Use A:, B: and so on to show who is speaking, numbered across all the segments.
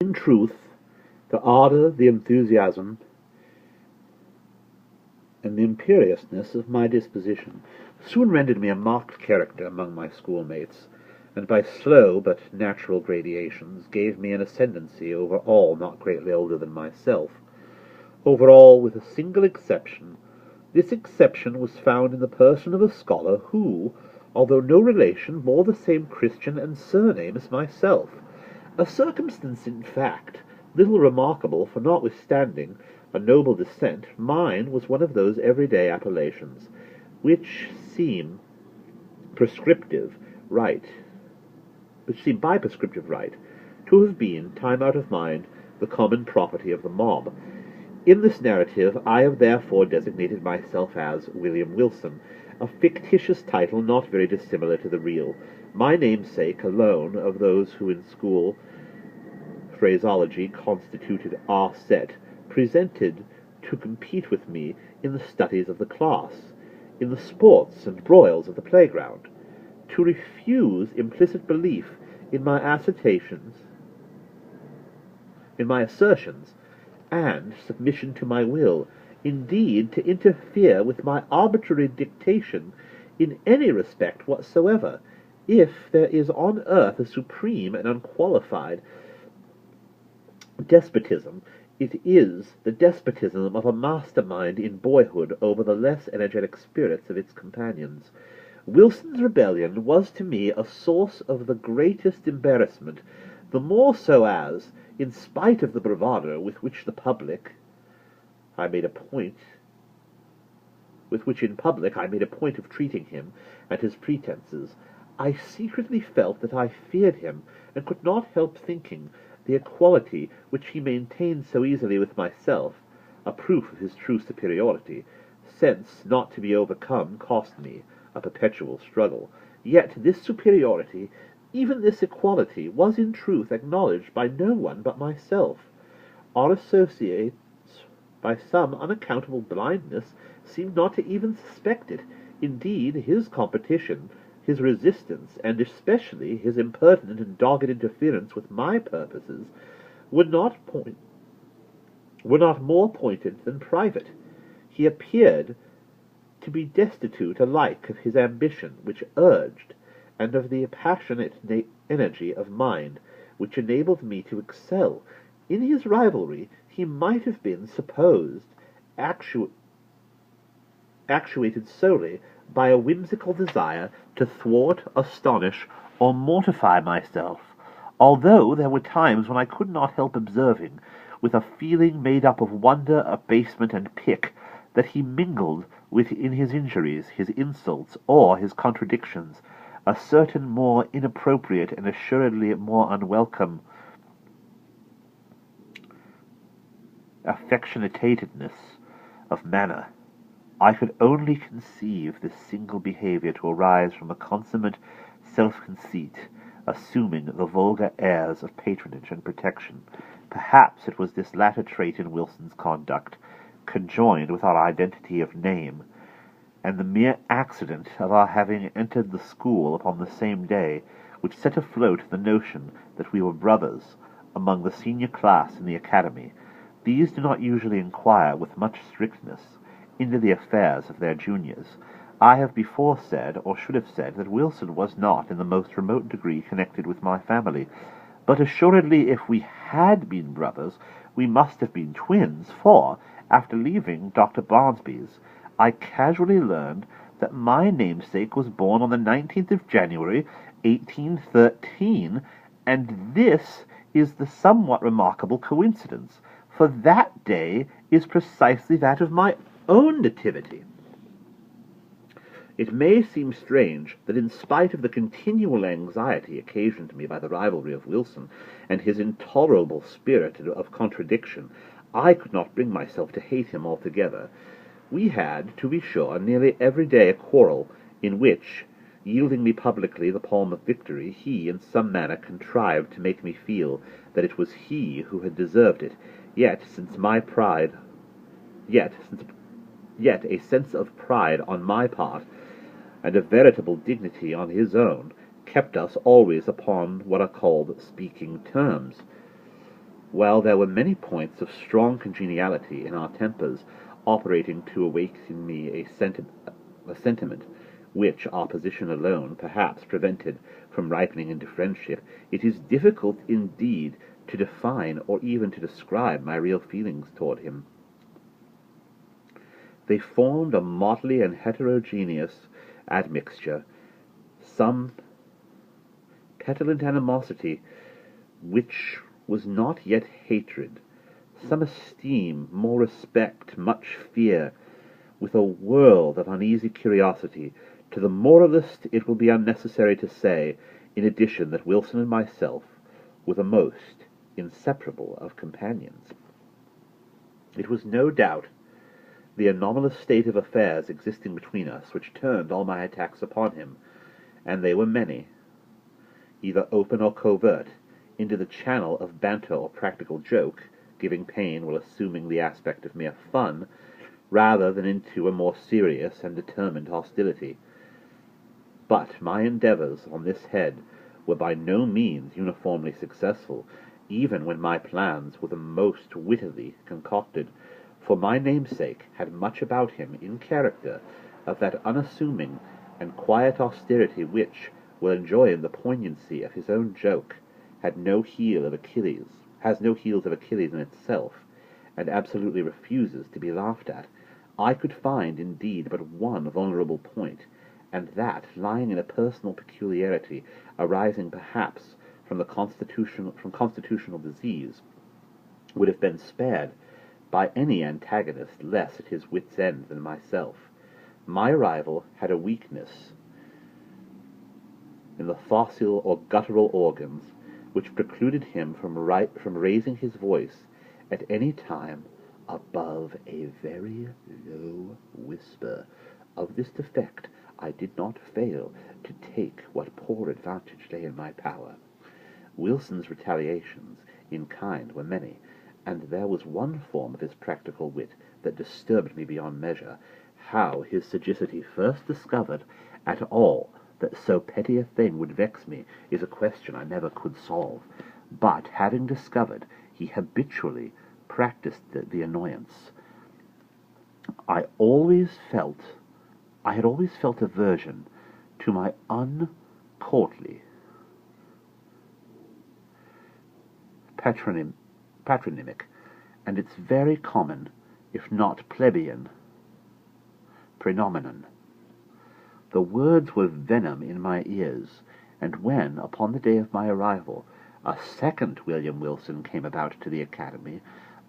A: In truth, the ardour, the enthusiasm, and the imperiousness of my disposition soon rendered me a marked character among my schoolmates, and by slow but natural gradations gave me an ascendancy over all not greatly older than myself, over all with a single exception. This exception was found in the person of a scholar who, although no relation, bore the same Christian and surname as myself, a circumstance, in fact, little remarkable, for notwithstanding a noble descent, mine was one of those everyday appellations which seem prescriptive right, which seem by prescriptive right to have been, time out of mind, the common property of the mob. In this narrative I have therefore designated myself as William Wilson, a fictitious title not very dissimilar to the real, my namesake alone of those who in school phraseology constituted our set, presented to compete with me in the studies of the class, in the sports and broils of the playground, to refuse implicit belief in my assertions, and submission to my will, indeed to interfere with my arbitrary dictation in any respect whatsoever, if there is on earth a supreme and unqualified despotism, it is the despotism of a mastermind in boyhood over the less energetic spirits of its companions. Wilson's rebellion was to me a source of the greatest embarrassment, the more so as, in spite of the bravado with which in public I made a point of treating him and his pretences, I secretly felt that I feared him, and could not help thinking the equality which he maintained so easily with myself a proof of his true superiority, since not to be overcome cost me a perpetual struggle. Yet this superiority, even this equality, was in truth acknowledged by no one but myself. Our associates, by some unaccountable blindness, seemed not to even suspect it. Indeed, his competition, his resistance, and especially his impertinent and dogged interference with my purposes, were not more pointed than private. He appeared to be destitute alike of his ambition, which urged, and of the passionate energy of mind which enabled me to excel. In his rivalry he might have been supposed actuated solely by a whimsical desire to thwart, astonish, or mortify myself, although there were times when I could not help observing, with a feeling made up of wonder, abasement, and pique, that he mingled with in his injuries, his insults, or his contradictions, a certain more inappropriate and assuredly more unwelcome affectionatedness of manner. I could only conceive this single behaviour to arise from a consummate self-conceit, assuming the vulgar airs of patronage and protection. Perhaps it was this latter trait in Wilson's conduct, conjoined with our identity of name, and the mere accident of our having entered the school upon the same day, which set afloat the notion that we were brothers among the senior class in the academy. These do not usually inquire with much strictness into the affairs of their juniors. I have before said, or should have said, that Wilson was not in the most remote degree connected with my family, but assuredly if we had been brothers, we must have been twins, for, after leaving Dr. Barnsby's, I casually learned that my namesake was born on the 19th of January, 1813, and this is the somewhat remarkable coincidence, for that day is precisely that of my own nativity. It may seem strange that in spite of the continual anxiety occasioned to me by the rivalry of Wilson and his intolerable spirit of contradiction, I could not bring myself to hate him altogether. We had, to be sure, nearly every day a quarrel, in which, yielding me publicly the palm of victory, he in some manner contrived to make me feel that it was he who had deserved it. Yet a sense of pride on my part, and a veritable dignity on his own, kept us always upon what are called speaking terms. While there were many points of strong congeniality in our tempers, operating to awaken in me a sentiment which our position alone perhaps prevented from ripening into friendship, it is difficult indeed to define or even to describe my real feelings toward him. They formed a motley and heterogeneous admixture, some petulant animosity which was not yet hatred, some esteem, more respect, much fear, with a world of uneasy curiosity. To the moralist it will be unnecessary to say, in addition, that Wilson and myself were the most inseparable of companions. It was no doubt the anomalous state of affairs existing between us which turned all my attacks upon him, and they were many, either open or covert, into the channel of banter or practical joke, giving pain while assuming the aspect of mere fun, rather than into a more serious and determined hostility. But my endeavours on this head were by no means uniformly successful, even when my plans were the most wittily concocted, for my namesake had much about him in character of that unassuming and quiet austerity which, while enjoying the poignancy of his own joke, has no heels of Achilles in itself, and absolutely refuses to be laughed at. I could find, indeed, but one vulnerable point, and that lying in a personal peculiarity arising perhaps from constitutional disease, would have been spared by any antagonist less at his wit's end than myself. My rival had a weakness in the fossil or guttural organs, which precluded him from raising his voice at any time above a very low whisper. Of this defect I did not fail to take what poor advantage lay in my power. Wilson's retaliations in kind were many, and there was one form of his practical wit that disturbed me beyond measure. How his sagacity first discovered at all that so petty a thing would vex me is a question I never could solve, but having discovered, he habitually practiced the annoyance. I had always felt aversion to my uncourtly patronymic, and its very common, if not plebeian, praenomenon. The words were venom in my ears, and when, upon the day of my arrival, a second William Wilson came about to the academy,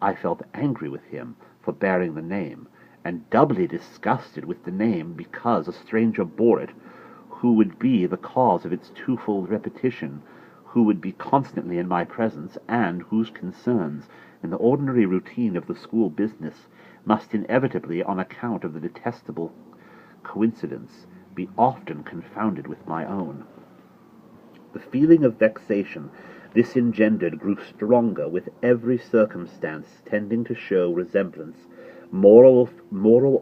A: I felt angry with him for bearing the name, and doubly disgusted with the name because a stranger bore it, who would be the cause of its twofold repetition, who would be constantly in my presence, and whose concerns, in the ordinary routine of the school business, must inevitably, on account of the detestable coincidence, be often confounded with my own. The feeling of vexation this engendered grew stronger with every circumstance tending to show resemblance, moral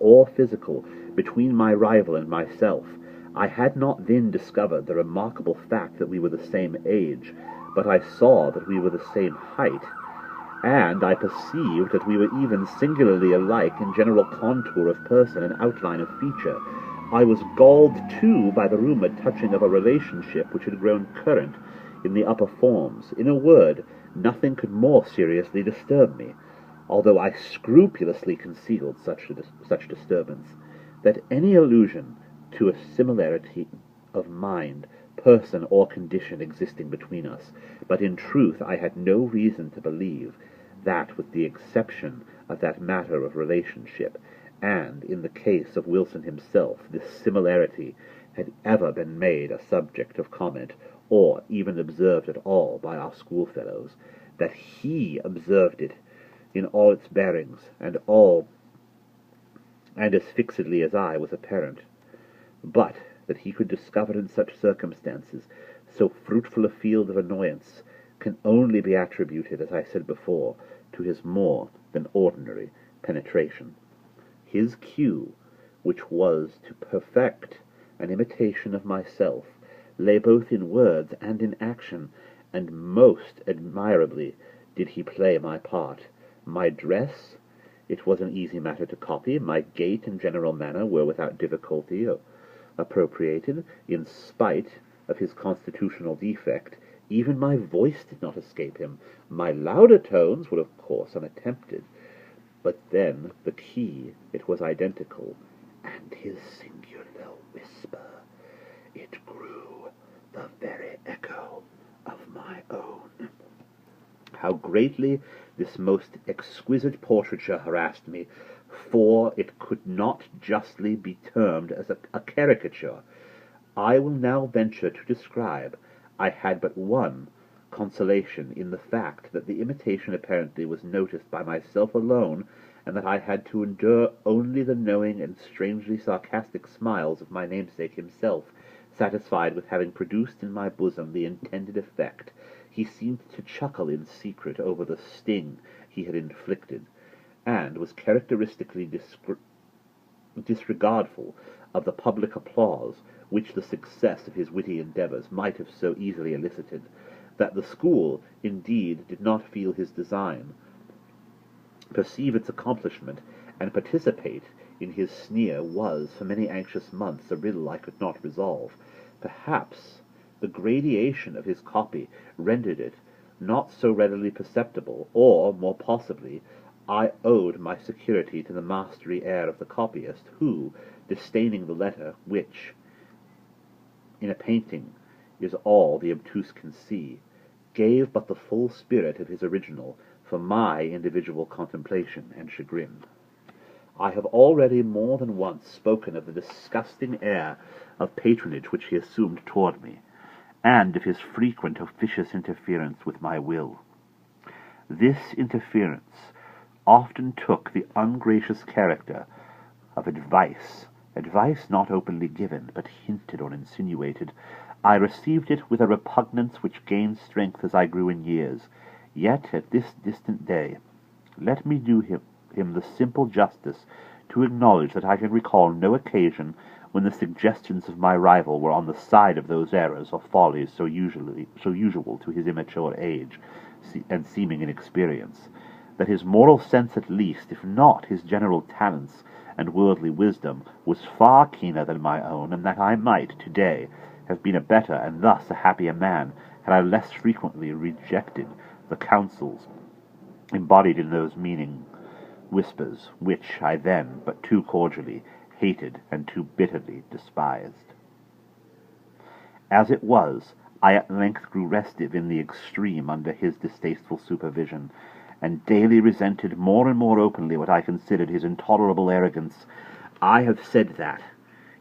A: or physical, between my rival and myself. I had not then discovered the remarkable fact that we were the same age, but I saw that we were the same height, and I perceived that we were even singularly alike in general contour of person and outline of feature. I was galled, too, by the rumour touching of a relationship which had grown current in the upper forms. In a word, nothing could more seriously disturb me, although I scrupulously concealed such disturbance, that any allusion to a similarity of mind, person, or condition existing between us. But in truth I had no reason to believe that, with the exception of that matter of relationship, and in the case of Wilson himself, this similarity had ever been made a subject of comment, or even observed at all by our schoolfellows. That he observed it in all its bearings, and as fixedly as I, was apparent. But that he could discover in such circumstances so fruitful a field of annoyance can only be attributed, as I said before, to his more than ordinary penetration. His cue, which was to perfect an imitation of myself, lay both in words and in action, and most admirably did he play my part. My dress, it was an easy matter to copy. My gait and general manner were without difficulty appropriated, in spite of his constitutional defect. Even my voice did not escape him. My louder tones were, of course, unattempted. But then the key, it was identical, and his singular whisper, it grew the very echo of my own. How greatly this most exquisite portraiture harassed me, for it could not justly be termed as a caricature. I will now venture to describe. I had but one consolation in the fact that the imitation apparently was noticed by myself alone, and that I had to endure only the knowing and strangely sarcastic smiles of my namesake himself, satisfied with having produced in my bosom the intended effect. He seemed to chuckle in secret over the sting he had inflicted, and was characteristically disregardful of the public applause which the success of his witty endeavours might have so easily elicited. That the school, indeed, did not feel his design, perceive its accomplishment, and participate in his sneer was, for many anxious months, a riddle I could not resolve. Perhaps the gradation of his copy rendered it not so readily perceptible, or, more possibly, I owed my security to the mastery air of the copyist, who, disdaining the letter, which, in a painting, is all the obtuse can see, gave but the full spirit of his original for my individual contemplation and chagrin. I have already more than once spoken of the disgusting air of patronage which he assumed toward me, and of his frequent officious interference with my will. This interference often took the ungracious character of advice not openly given, but hinted or insinuated. I received it with a repugnance which gained strength as I grew in years. Yet at this distant day, let me do him the simple justice to acknowledge that I can recall no occasion when the suggestions of my rival were on the side of those errors or follies so usual to his immature age and seeming inexperience, that his moral sense at least, if not his general talents and worldly wisdom, was far keener than my own, and that I might, today, have been a better and thus a happier man had I less frequently rejected the counsels embodied in those meaning whispers which I then, but too cordially, hated and too bitterly despised. As it was, I at length grew restive in the extreme under his distasteful supervision, and daily resented more and more openly what I considered his intolerable arrogance. I have said that,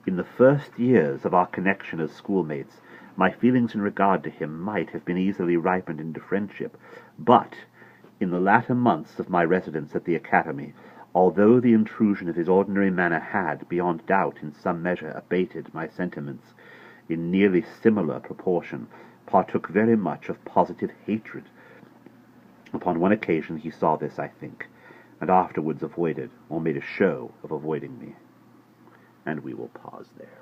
A: in the first years of our connection as schoolmates, my feelings in regard to him might have been easily ripened into friendship, but in the latter months of my residence at the academy, although the intrusion of his ordinary manner had, beyond doubt, in some measure abated my sentiments, in nearly similar proportion, partook very much of positive hatred. Upon one occasion he saw this, I think, and afterwards avoided, or made a show of avoiding me. And we will pause there.